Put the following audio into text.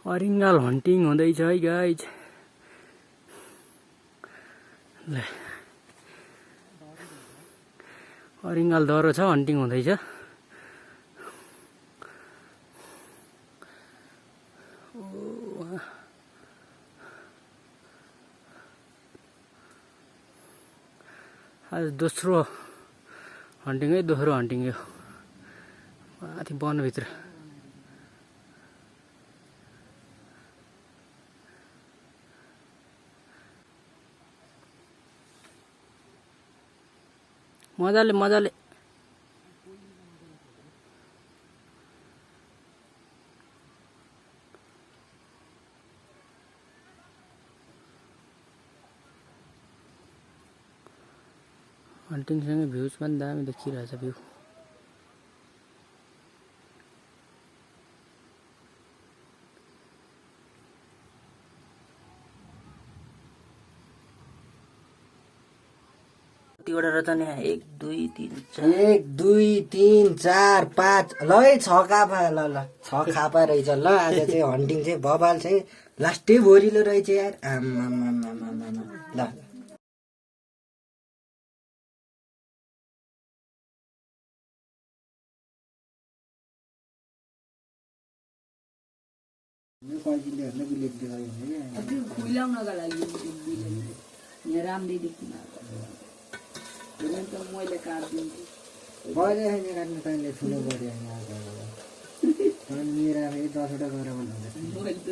अरिङ्गाल hunting हुँदैछ है guys. ल अरिङ्गाल दह्रो छ, हन्टिङ हुँदैछ। आज दोस्रो हन्टिङ है, दोस्रो हन्टिङ यो माथि वनभित्र। मजाले मजाले हन्टिङसँगै भ्यूज पनि दामी देखिरहेछ भ्यू। कतिवटा रहेछ नि? 1 2 3 4 1 2 3 4 5 ल है 6 खापा। ल 6 खापा रहेछ। ल आज चाहिँ हन्टिङ चाहिँ बबाल चाहिँ लास्टै भोलिलो रहेछ यार। आम्मामामामामा। ल यो कजिले हेर्न बिलेट देखायो भने त्यो खुइलाउनका लागि यहाँ राम्रै देखिन। मैले काटिदिन्छु। बढे हैन काट्नु तैँले ठुलो बढे यहाँ। तर मेरा 10 वटा गरेर भन्नु। मैले त